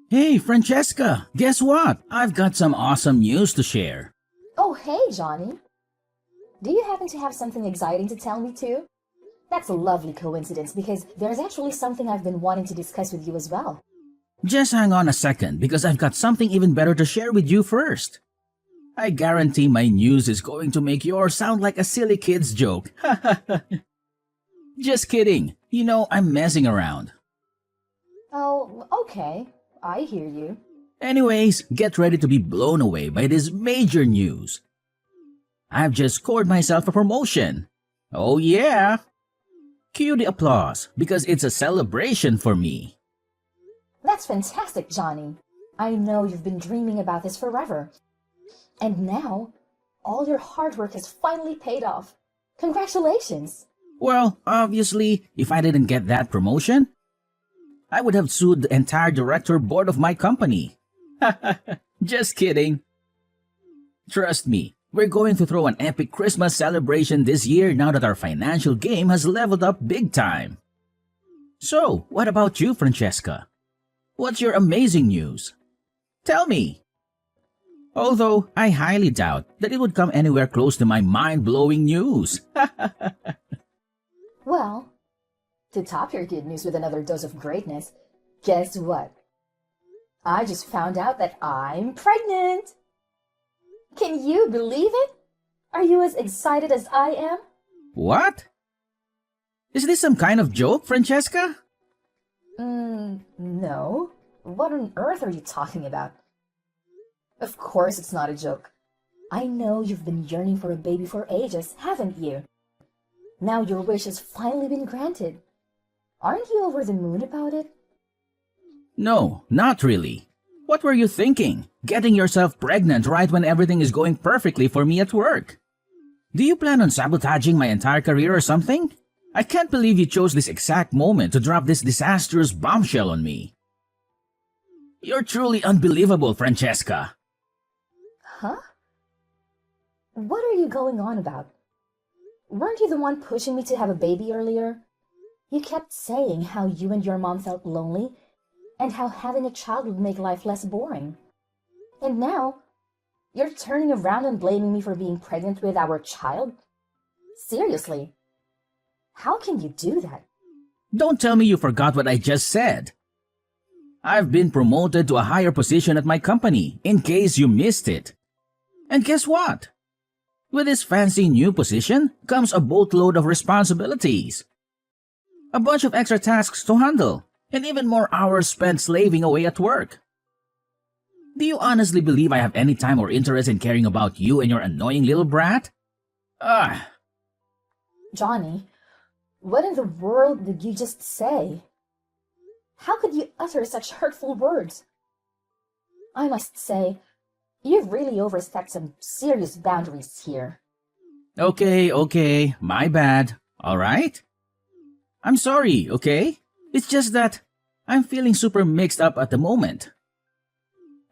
Hey, Francesca, guess what? I've got some awesome news to share. Oh, hey, Johnny. Do you happen to have something exciting to tell me too? That's a lovely coincidence because there's actually something I've been wanting to discuss with you as well. Just hang on a second because I've got something even better to share with you first. I guarantee my news is going to make yours sound like a silly kid's joke. Just kidding. I'm messing around. Oh, okay. I hear you. Anyways, get ready to be blown away by this major news. I've just scored myself a promotion. Oh yeah! Cue the applause because it's a celebration for me. That's fantastic, Johnny. I know you've been dreaming about this forever. And now, all your hard work has finally paid off. Congratulations! Well, obviously, if I didn't get that promotion, I would have sued the entire director board of my company. Just kidding. Trust me, we're going to throw an epic Christmas celebration this year now that our financial game has leveled up big time. So, what about you, Francesca? What's your amazing news? Tell me. Although I highly doubt that it would come anywhere close to my mind-blowing news. Well, to top your good news with another dose of greatness, guess what? I just found out that I'm pregnant! Can you believe it? Are you as excited as I am? What? Is this some kind of joke, Francesca? No. What on earth are you talking about? Of course it's not a joke. I know you've been yearning for a baby for ages, haven't you? Now your wish has finally been granted. Aren't you over the moon about it? No, not really. What were you thinking? Getting yourself pregnant right when everything is going perfectly for me at work? Do you plan on sabotaging my entire career or something? I can't believe you chose this exact moment to drop this disastrous bombshell on me. You're truly unbelievable, Francesca. Huh? What are you going on about? Weren't you the one pushing me to have a baby earlier? You kept saying how you and your mom felt lonely and how having a child would make life less boring. And now, you're turning around and blaming me for being pregnant with our child? Seriously, how can you do that? Don't tell me you forgot what I just said. I've been promoted to a higher position at my company, in case you missed it. And guess what? With this fancy new position comes a boatload of responsibilities. A bunch of extra tasks to handle, and even more hours spent slaving away at work. Do you honestly believe I have any time or interest in caring about you and your annoying little brat? Ah. Johnny, what in the world did you just say? How could you utter such hurtful words? I must say, you've really overstepped some serious boundaries here. Okay, my bad. Alright? I'm sorry, okay? It's just that I'm feeling super mixed up at the moment.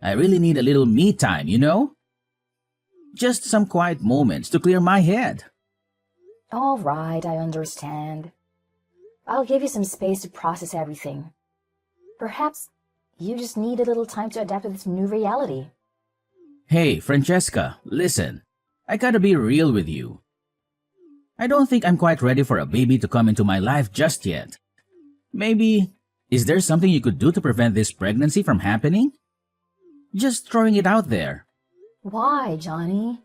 I really need a little me time, Just some quiet moments to clear my head. All right, I understand. I'll give you some space to process everything. Perhaps you just need a little time to adapt to this new reality. Hey, Francesca, listen. I gotta be real with you. I don't think I'm quite ready for a baby to come into my life just yet. Maybe, is there something you could do to prevent this pregnancy from happening? Just throwing it out there. Why, Johnny?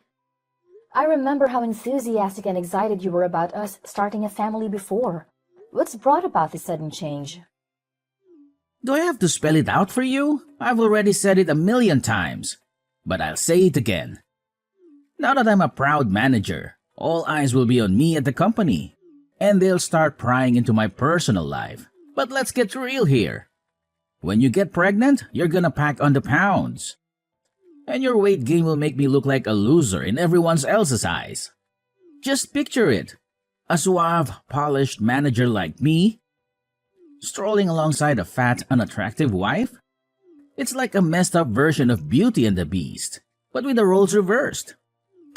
I remember how enthusiastic and excited you were about us starting a family before. What's brought about this sudden change? Do I have to spell it out for you? I've already said it a million times. But I'll say it again. Now that I'm a proud manager, all eyes will be on me at the company. And they'll start prying into my personal life. But let's get real here. When you get pregnant, you're gonna pack on the pounds. And your weight gain will make me look like a loser in everyone else's eyes. Just picture it. A suave, polished manager like me, strolling alongside a fat, unattractive wife. It's like a messed up version of Beauty and the Beast, but with the roles reversed.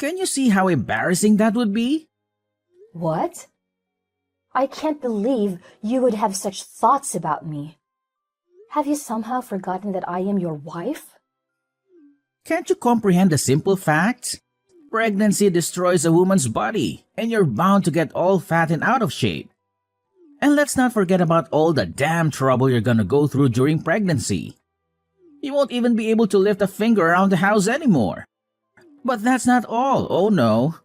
Can you see how embarrassing that would be? What? I can't believe you would have such thoughts about me. Have you somehow forgotten that I am your wife? Can't you comprehend the simple facts? Pregnancy destroys a woman's body, and you're bound to get all fat and out of shape. And let's not forget about all the damn trouble you're gonna go through during pregnancy. You won't even be able to lift a finger around the house anymore. But that's not all, oh no.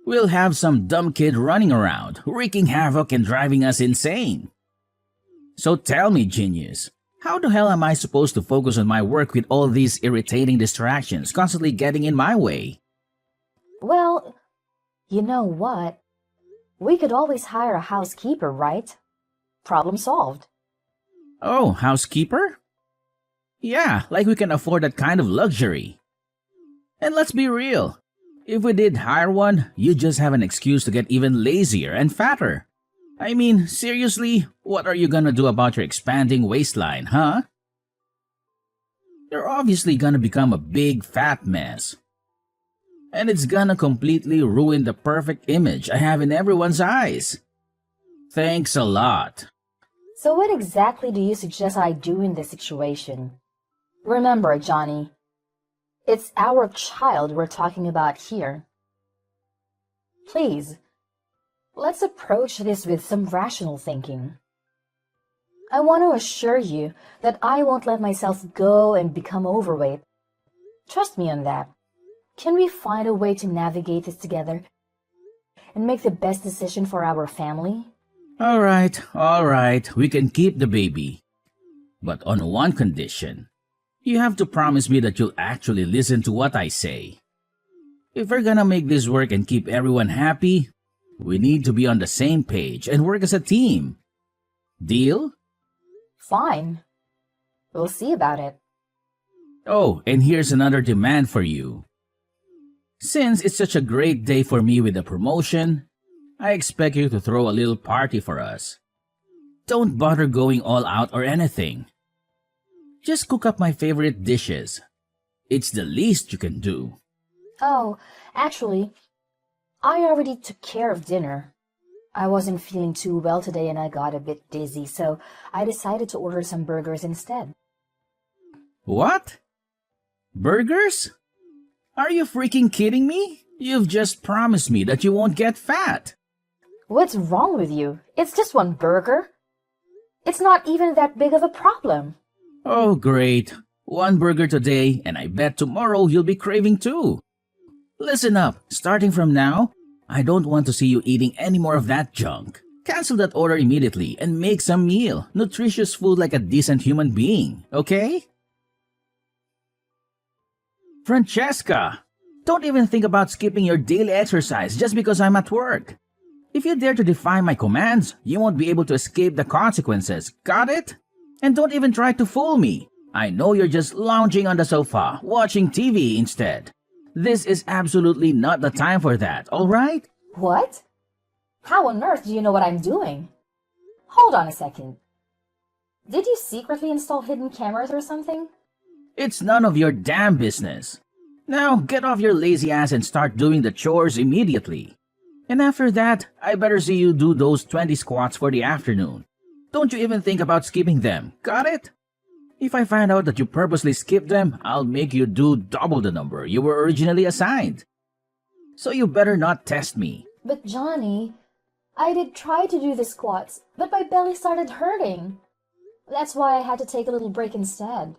We'll have some dumb kid running around, wreaking havoc and driving us insane. So tell me, genius, how the hell am I supposed to focus on my work with all these irritating distractions constantly getting in my way? Well, you know what? We could always hire a housekeeper, right? Problem solved. Oh, housekeeper? Yeah, like we can afford that kind of luxury. And let's be real. If we did hire one, you'd just have an excuse to get even lazier and fatter. I mean, seriously, what are you gonna do about your expanding waistline, huh? You're obviously gonna become a big fat mess. And it's gonna completely ruin the perfect image I have in everyone's eyes. Thanks a lot. So what exactly do you suggest I do in this situation? Remember, Johnny, it's our child we're talking about here. Please, let's approach this with some rational thinking. I want to assure you that I won't let myself go and become overweight. Trust me on that. Can we find a way to navigate this together and make the best decision for our family? All right, we can keep the baby. But on one condition. You have to promise me that you'll actually listen to what I say. If we're gonna make this work and keep everyone happy, we need to be on the same page and work as a team. Deal? Fine. We'll see about it. Oh, and here's another demand for you. Since it's such a great day for me with the promotion, I expect you to throw a little party for us. Don't bother going all out or anything. Just cook up my favorite dishes. It's the least you can do. Oh, actually, I already took care of dinner. I wasn't feeling too well today and I got a bit dizzy, so I decided to order some burgers instead. What? Burgers? Are you freaking kidding me? You've just promised me that you won't get fat. What's wrong with you? It's just one burger. It's not even that big of a problem. Oh, great. One burger today, and I bet tomorrow you'll be craving two. Listen up, starting from now, I don't want to see you eating any more of that junk. Cancel that order immediately and make some meal, nutritious food like a decent human being, okay? Francesca, don't even think about skipping your daily exercise just because I'm at work. If you dare to defy my commands, you won't be able to escape the consequences, got it? And don't even try to fool me. I know you're just lounging on the sofa, watching TV instead. This is absolutely not the time for that, alright? What? How on earth do you know what I'm doing? Hold on a second. Did you secretly install hidden cameras or something? It's none of your damn business. Now get off your lazy ass and start doing the chores immediately. And after that, I better see you do those 20 squats for the afternoon. Don't you even think about skipping them, got it? If I find out that you purposely skipped them, I'll make you do double the number you were originally assigned. So you better not test me. But Johnny, I did try to do the squats, but my belly started hurting. That's why I had to take a little break instead.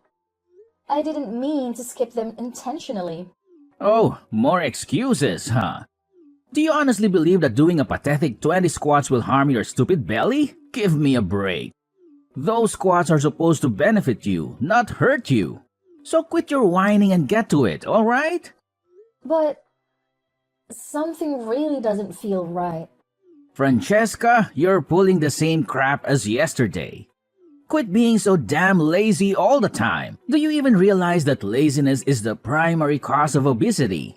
I didn't mean to skip them intentionally. Oh, more excuses, huh? Do you honestly believe that doing a pathetic 20 squats will harm your stupid belly? Give me a break. Those squats are supposed to benefit you, not hurt you. So quit your whining and get to it, alright? But something really doesn't feel right. Francesca, you're pulling the same crap as yesterday. Quit being so damn lazy all the time. Do you even realize that laziness is the primary cause of obesity?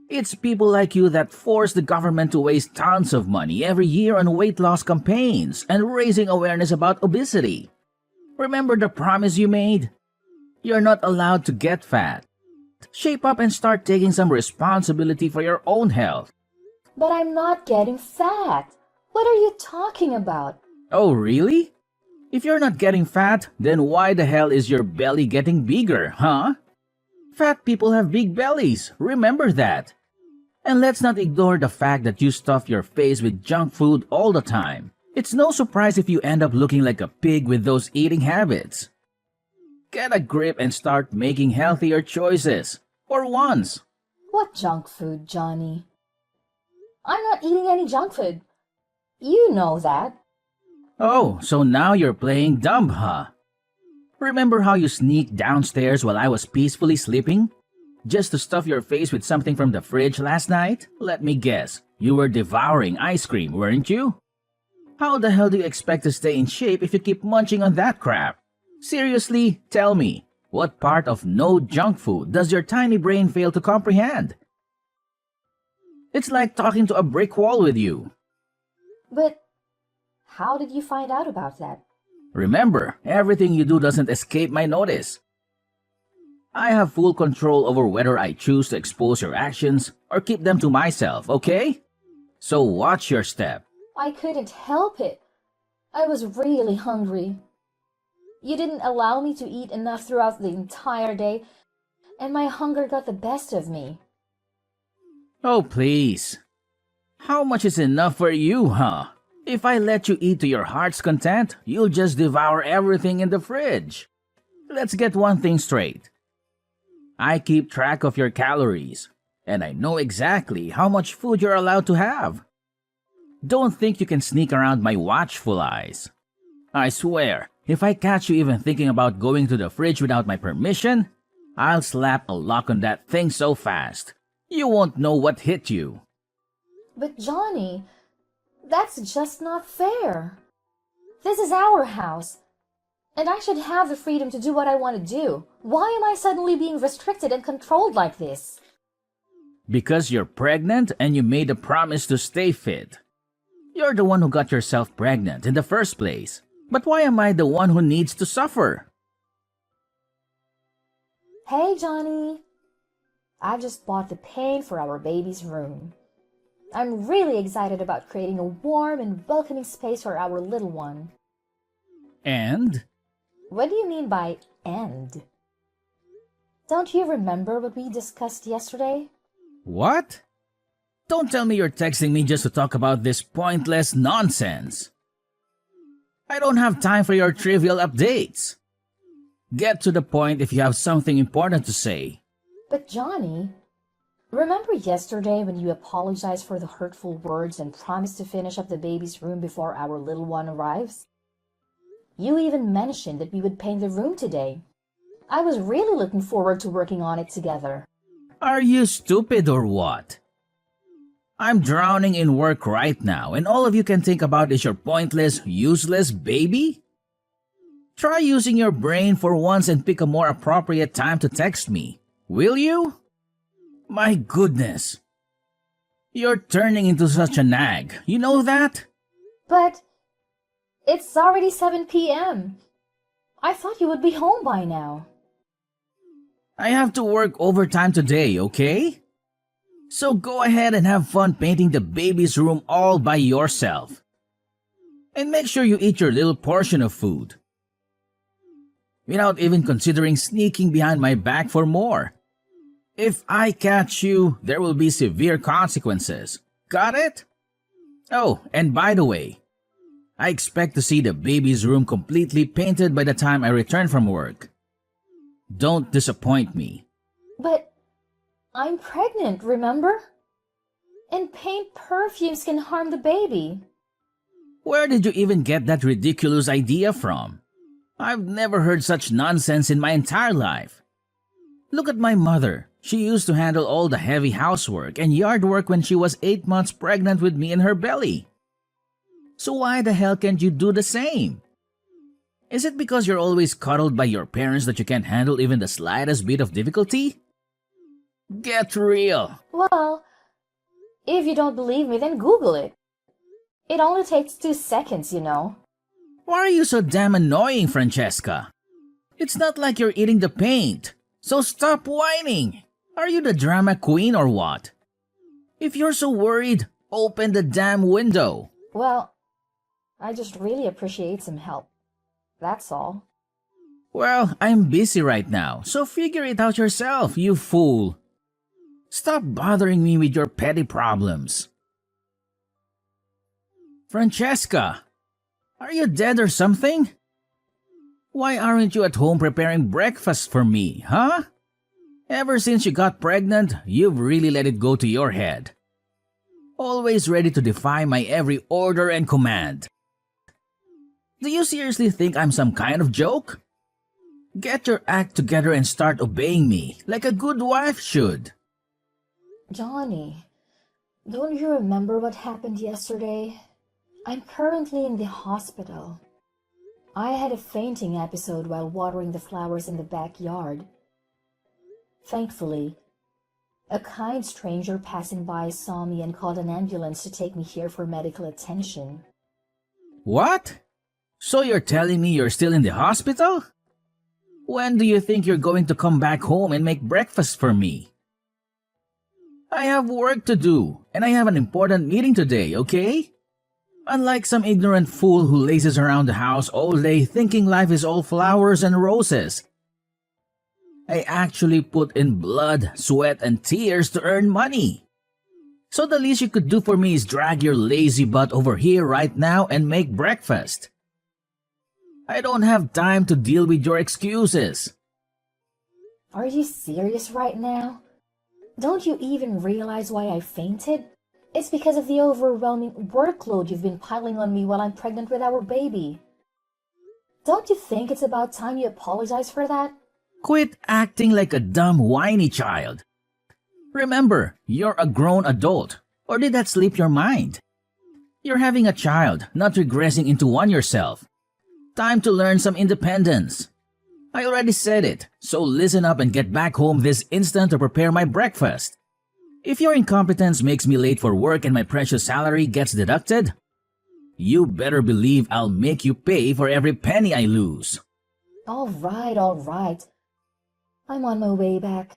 It's people like you that force the government to waste tons of money every year on weight loss campaigns and raising awareness about obesity. Remember the promise you made? You're not allowed to get fat. Shape up and start taking some responsibility for your own health. But I'm not getting fat. What are you talking about? Oh, really? If you're not getting fat, then why the hell is your belly getting bigger, huh? Fat people have big bellies, remember that. And let's not ignore the fact that you stuff your face with junk food all the time. It's no surprise if you end up looking like a pig with those eating habits. Get a grip and start making healthier choices. For once. What junk food, Johnny? I'm not eating any junk food. You know that. Oh, so now you're playing dumb, huh? Remember how you sneaked downstairs while I was peacefully sleeping? Just to stuff your face with something from the fridge last night? Let me guess, you were devouring ice cream, weren't you? How the hell do you expect to stay in shape if you keep munching on that crap? Seriously, tell me, what part of no junk food does your tiny brain fail to comprehend? It's like talking to a brick wall with you. But how did you find out about that? Remember, everything you do doesn't escape my notice. I have full control over whether I choose to expose your actions or keep them to myself, okay? So watch your step. I couldn't help it. I was really hungry. You didn't allow me to eat enough throughout the entire day, and my hunger got the best of me. Oh, please. How much is enough for you, huh? If I let you eat to your heart's content, you'll just devour everything in the fridge. Let's get one thing straight. I keep track of your calories, and I know exactly how much food you're allowed to have. Don't think you can sneak around my watchful eyes. I swear, if I catch you even thinking about going to the fridge without my permission, I'll slap a lock on that thing so fast, you won't know what hit you. But Johnny, that's just not fair. This is our house, and I should have the freedom to do what I want to do. Why am I suddenly being restricted and controlled like this? Because you're pregnant and you made a promise to stay fit. You're the one who got yourself pregnant in the first place. But why am I the one who needs to suffer? Hey, Johnny. I just bought the paint for our baby's room. I'm really excited about creating a warm and welcoming space for our little one. And? What do you mean by "and"? Don't you remember what we discussed yesterday? What? Don't tell me you're texting me just to talk about this pointless nonsense. I don't have time for your trivial updates. Get to the point if you have something important to say. But Johnny, remember yesterday when you apologized for the hurtful words and promised to finish up the baby's room before our little one arrives? You even mentioned that we would paint the room today. I was really looking forward to working on it together. Are you stupid or what? I'm drowning in work right now, and all of you can think about is your pointless, useless baby? Try using your brain for once and pick a more appropriate time to text me, will you? My goodness. You're turning into such a nag, you know that? But it's already 7 p.m. I thought you would be home by now. I have to work overtime today, okay? So go ahead and have fun painting the baby's room all by yourself. And make sure you eat your little portion of food. Without even considering sneaking behind my back for more. If I catch you, there will be severe consequences. Got it? Oh, and by the way, I expect to see the baby's room completely painted by the time I return from work. Don't disappoint me. But I'm pregnant, remember? And paint perfumes can harm the baby. Where did you even get that ridiculous idea from? I've never heard such nonsense in my entire life. Look at my mother. She used to handle all the heavy housework and yard work when she was 8 months pregnant with me in her belly. So why the hell can't you do the same? Is it because you're always cuddled by your parents that you can't handle even the slightest bit of difficulty? Get real. Well, if you don't believe me, then Google it. It only takes 2 seconds, you know. Why are you so damn annoying, Francesca? It's not like you're eating the paint, so stop whining. Are you the drama queen or what? If you're so worried, open the damn window. Well, I just really appreciate some help. That's all. Well, I'm busy right now, so figure it out yourself, you fool. Stop bothering me with your petty problems. Francesca, are you dead or something? Why aren't you at home preparing breakfast for me, huh? Ever since you got pregnant, you've really let it go to your head. Always ready to defy my every order and command. Do you seriously think I'm some kind of joke? Get your act together and start obeying me like a good wife should. Johnny, don't you remember what happened yesterday? I'm currently in the hospital. I had a fainting episode while watering the flowers in the backyard. Thankfully, a kind stranger passing by saw me and called an ambulance to take me here for medical attention. What? So you're telling me you're still in the hospital? When do you think you're going to come back home and make breakfast for me? I have work to do, and I have an important meeting today, okay? Unlike some ignorant fool who lazes around the house all day thinking life is all flowers and roses, I actually put in blood, sweat, and tears to earn money. So the least you could do for me is drag your lazy butt over here right now and make breakfast. I don't have time to deal with your excuses. Are you serious right now? Don't you even realize why I fainted? It's because of the overwhelming workload you've been piling on me while I'm pregnant with our baby. Don't you think it's about time you apologize for that? Quit acting like a dumb, whiny child. Remember, you're a grown adult, or did that slip your mind? You're having a child, not regressing into one yourself. Time to learn some independence. I already said it, so listen up and get back home this instant to prepare my breakfast. If your incompetence makes me late for work and my precious salary gets deducted, you better believe I'll make you pay for every penny I lose. All right. I'm on my way back.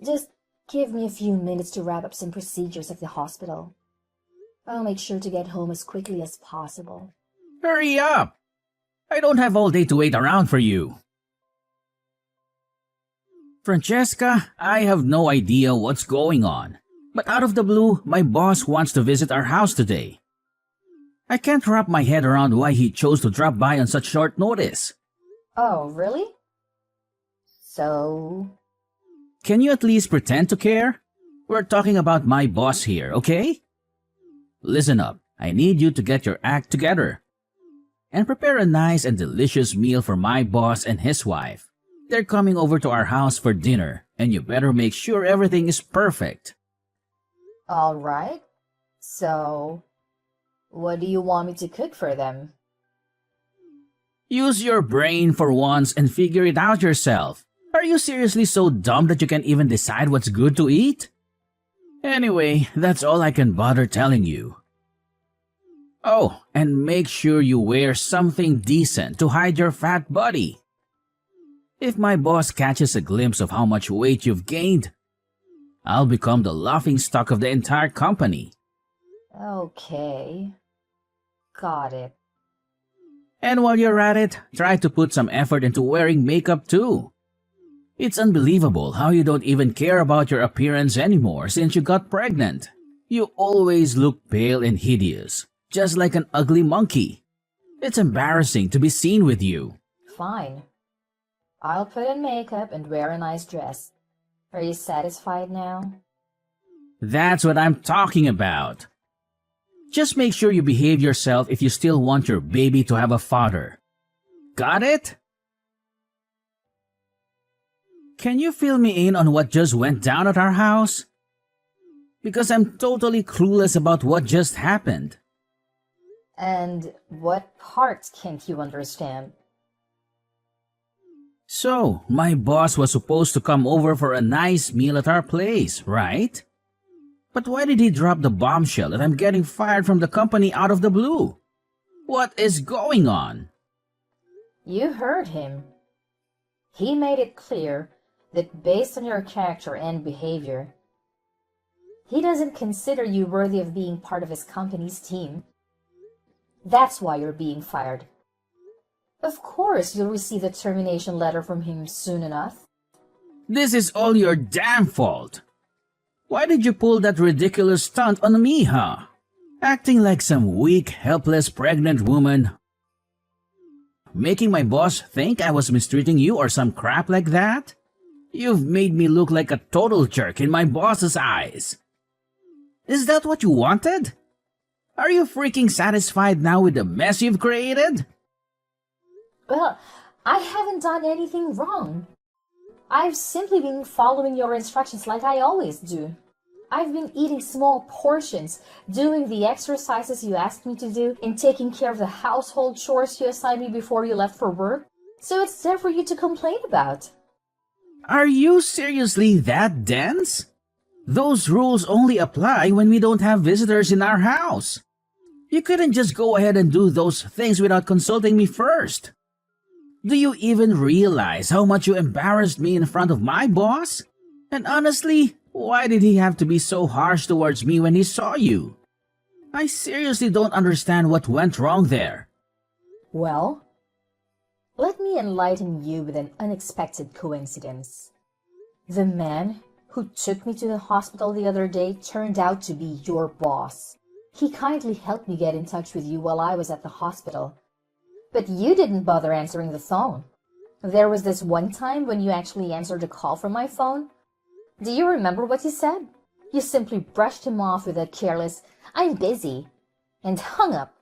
Just give me a few minutes to wrap up some procedures at the hospital. I'll make sure to get home as quickly as possible. Hurry up! I don't have all day to wait around for you. Francesca, I have no idea what's going on, but out of the blue, my boss wants to visit our house today. I can't wrap my head around why he chose to drop by on such short notice. Oh, really? So? Can you at least pretend to care? We're talking about my boss here, okay? Listen up, I need you to get your act together and prepare a nice and delicious meal for my boss and his wife. They're coming over to our house for dinner, and you better make sure everything is perfect. All right. So, what do you want me to cook for them? Use your brain for once and figure it out yourself. Are you seriously so dumb that you can't even decide what's good to eat? Anyway, that's all I can bother telling you. Oh, and make sure you wear something decent to hide your fat body. If my boss catches a glimpse of how much weight you've gained, I'll become the laughingstock of the entire company. Okay. Got it. And while you're at it, try to put some effort into wearing makeup too. It's unbelievable how you don't even care about your appearance anymore since you got pregnant. You always look pale and hideous, just like an ugly monkey. It's embarrassing to be seen with you. Fine. I'll put in makeup and wear a nice dress. Are you satisfied now? That's what I'm talking about. Just make sure you behave yourself if you still want your baby to have a father. Got it? Can you fill me in on what just went down at our house? Because I'm totally clueless about what just happened. And what part can't you understand? So, my boss was supposed to come over for a nice meal at our place, right? But why did he drop the bombshell that I'm getting fired from the company out of the blue? What is going on? You heard him. He made it clear that based on your character and behavior, he doesn't consider you worthy of being part of his company's team. That's why you're being fired. Of course, you'll receive a termination letter from him soon enough. This is all your damn fault. Why did you pull that ridiculous stunt on me, huh? Acting like some weak, helpless pregnant woman. Making my boss think I was mistreating you or some crap like that? You've made me look like a total jerk in my boss's eyes. Is that what you wanted? Are you freaking satisfied now with the mess you've created? Well, I haven't done anything wrong. I've simply been following your instructions like I always do. I've been eating small portions, doing the exercises you asked me to do, and taking care of the household chores you assigned me before you left for work. So it's there for you to complain about. Are you seriously that dense? Those rules only apply when we don't have visitors in our house. You couldn't just go ahead and do those things without consulting me first. Do you even realize how much you embarrassed me in front of my boss? And honestly, why did he have to be so harsh towards me when he saw you? I seriously don't understand what went wrong there. Well, let me enlighten you with an unexpected coincidence. The man who took me to the hospital the other day turned out to be your boss. He kindly helped me get in touch with you while I was at the hospital. But you didn't bother answering the phone. There was this one time when you actually answered a call from my phone. Do you remember what you said? You simply brushed him off with a careless, "I'm busy," and hung up.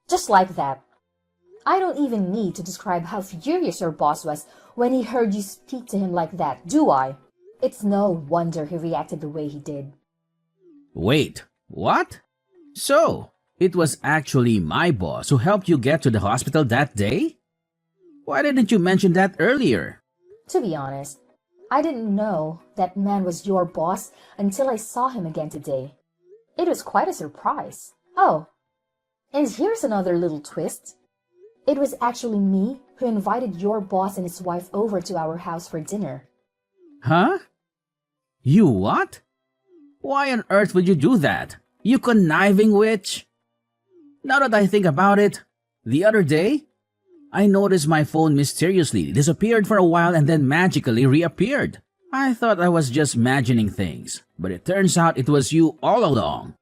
Just like that. I don't even need to describe how furious your boss was when he heard you speak to him like that, do I? It's no wonder he reacted the way he did. Wait, what? So, it was actually my boss who helped you get to the hospital that day? Why didn't you mention that earlier? To be honest, I didn't know that man was your boss until I saw him again today. It was quite a surprise. Oh, and here's another little twist. It was actually me who invited your boss and his wife over to our house for dinner. Huh? You what? Why on earth would you do that? You conniving witch? Now that I think about it, the other day, I noticed my phone mysteriously disappeared for a while and then magically reappeared. I thought I was just imagining things, but it turns out it was you all along.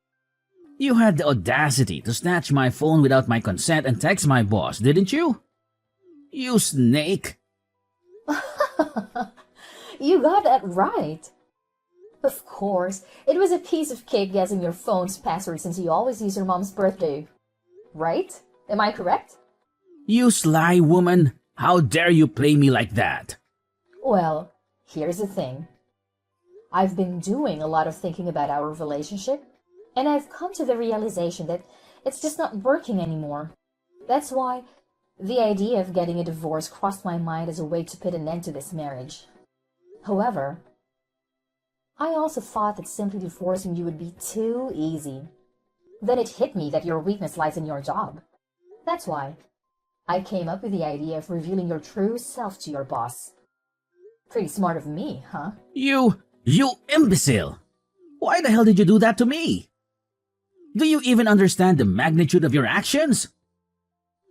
You had the audacity to snatch my phone without my consent and text my boss, didn't you? You snake! You got that right. Of course, it was a piece of cake guessing your phone's password since you always use your mom's birthday. Right? Am I correct? You sly woman! How dare you play me like that? Well, here's the thing. I've been doing a lot of thinking about our relationship, and I've come to the realization that it's just not working anymore. That's why the idea of getting a divorce crossed my mind as a way to put an end to this marriage. However, I also thought that simply divorcing you would be too easy. Then it hit me that your weakness lies in your job. That's why I came up with the idea of revealing your true self to your boss. Pretty smart of me, huh? You imbecile! Why the hell did you do that to me? Do you even understand the magnitude of your actions?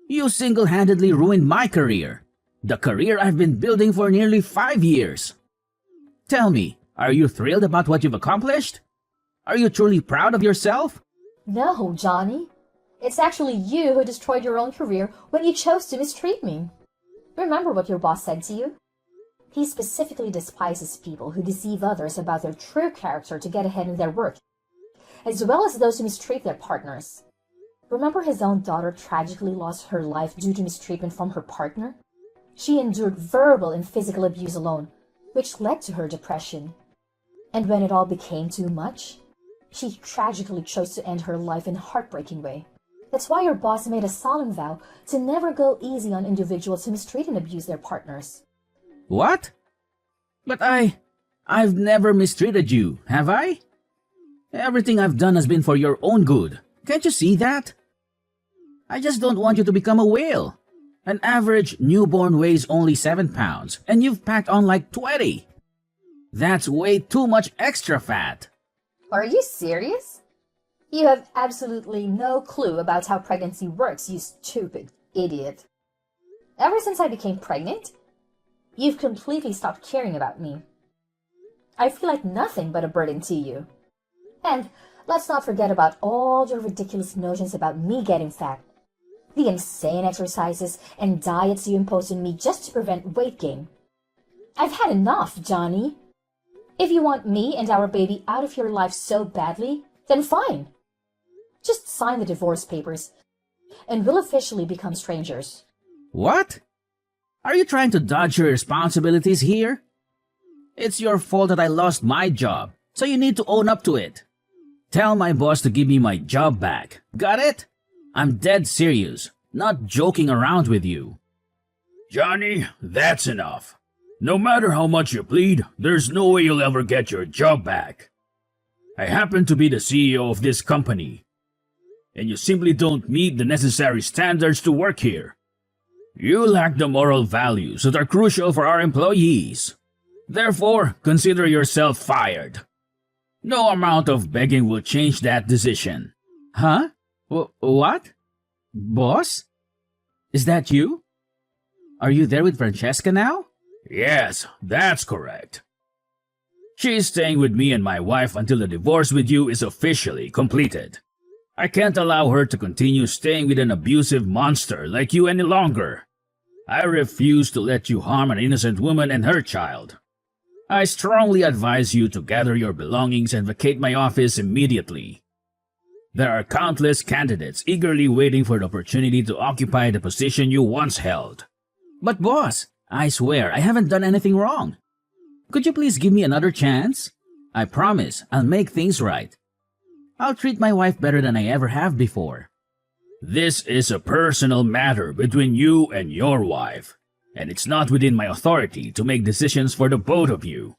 You single-handedly ruined my career, the career I've been building for nearly 5 years. Tell me, are you thrilled about what you've accomplished? Are you truly proud of yourself? No, Johnny. It's actually you who destroyed your own career when you chose to mistreat me. Remember what your boss said to you? He specifically despises people who deceive others about their true character to get ahead in their work, as well as those who mistreat their partners. Remember his own daughter tragically lost her life due to mistreatment from her partner? She endured verbal and physical abuse alone, which led to her depression. And when it all became too much, she tragically chose to end her life in a heartbreaking way. That's why your boss made a solemn vow to never go easy on individuals who mistreat and abuse their partners. What? But I've never mistreated you, have I? Everything I've done has been for your own good. Can't you see that? I just don't want you to become a whale. An average newborn weighs only 7 pounds, and you've packed on like 20. That's way too much extra fat. Are you serious? You have absolutely no clue about how pregnancy works, you stupid idiot. Ever since I became pregnant, you've completely stopped caring about me. I feel like nothing but a burden to you. And let's not forget about all your ridiculous notions about me getting fat. The insane exercises and diets you impose on me just to prevent weight gain. I've had enough, Johnny. If you want me and our baby out of your life so badly, then fine. Just sign the divorce papers, and we'll officially become strangers. What? Are you trying to dodge your responsibilities here? It's your fault that I lost my job, so you need to own up to it. Tell my boss to give me my job back. Got it? I'm dead serious, not joking around with you. Johnny, that's enough. No matter how much you plead, there's no way you'll ever get your job back. I happen to be the CEO of this company, and you simply don't meet the necessary standards to work here. You lack the moral values that are crucial for our employees. Therefore, consider yourself fired. No amount of begging will change that decision. Huh? What? Boss? Is that you? Are you there with Francesca now? Yes, that's correct. She's staying with me and my wife until the divorce with you is officially completed. I can't allow her to continue staying with an abusive monster like you any longer. I refuse to let you harm an innocent woman and her child. I strongly advise you to gather your belongings and vacate my office immediately. There are countless candidates eagerly waiting for the opportunity to occupy the position you once held. But boss, I swear I haven't done anything wrong. Could you please give me another chance? I promise I'll make things right. I'll treat my wife better than I ever have before. This is a personal matter between you and your wife, and it's not within my authority to make decisions for the both of you.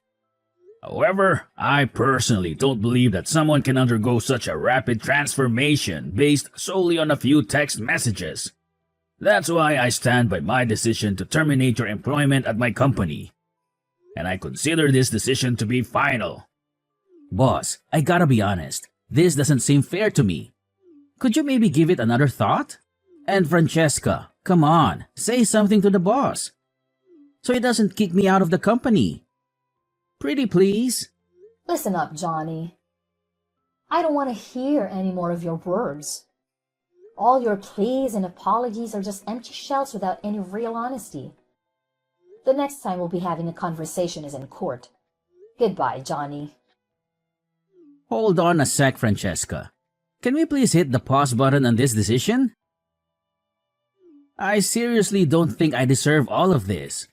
However, I personally don't believe that someone can undergo such a rapid transformation based solely on a few text messages. That's why I stand by my decision to terminate your employment at my company. And I consider this decision to be final. Boss, I gotta be honest. This doesn't seem fair to me. Could you maybe give it another thought? And Francesca, come on, say something to the boss, so he doesn't kick me out of the company. Pretty please. Listen up, Johnny. I don't want to hear any more of your words. All your pleas and apologies are just empty shells without any real honesty. The next time we'll be having a conversation is in court. Goodbye, Johnny. Hold on a sec, Francesca. Can we please hit the pause button on this decision? I seriously don't think I deserve all of this.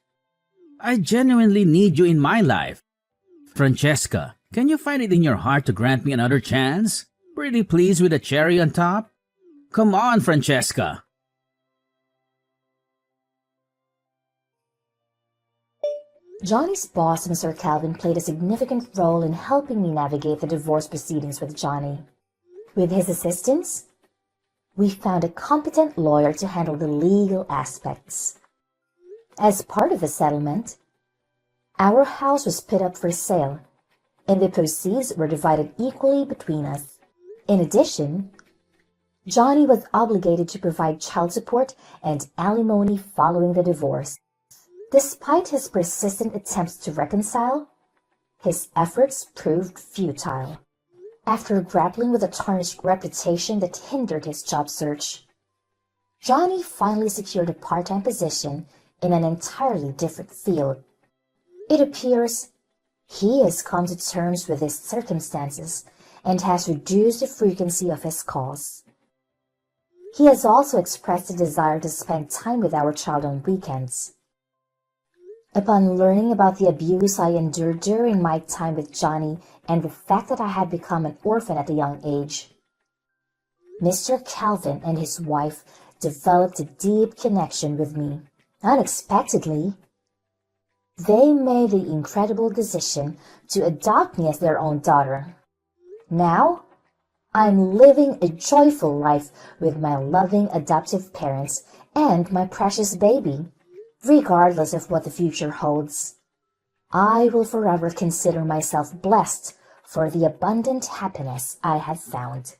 I genuinely need you in my life. Francesca, can you find it in your heart to grant me another chance? Pretty please with a cherry on top? Come on, Francesca. Johnny's boss, Mr. Calvin, played a significant role in helping me navigate the divorce proceedings with Johnny. With his assistance, we found a competent lawyer to handle the legal aspects. As part of the settlement, our house was put up for sale, and the proceeds were divided equally between us. In addition, Johnny was obligated to provide child support and alimony following the divorce. Despite his persistent attempts to reconcile, his efforts proved futile. After grappling with a tarnished reputation that hindered his job search, Johnny finally secured a part-time position in an entirely different field. It appears he has come to terms with his circumstances and has reduced the frequency of his calls. He has also expressed a desire to spend time with our child on weekends. Upon learning about the abuse I endured during my time with Johnny and the fact that I had become an orphan at a young age, Mr. Calvin and his wife developed a deep connection with me. Unexpectedly, they made the incredible decision to adopt me as their own daughter. Now, I'm living a joyful life with my loving adoptive parents and my precious baby. Regardless of what the future holds, I will forever consider myself blessed for the abundant happiness I have found.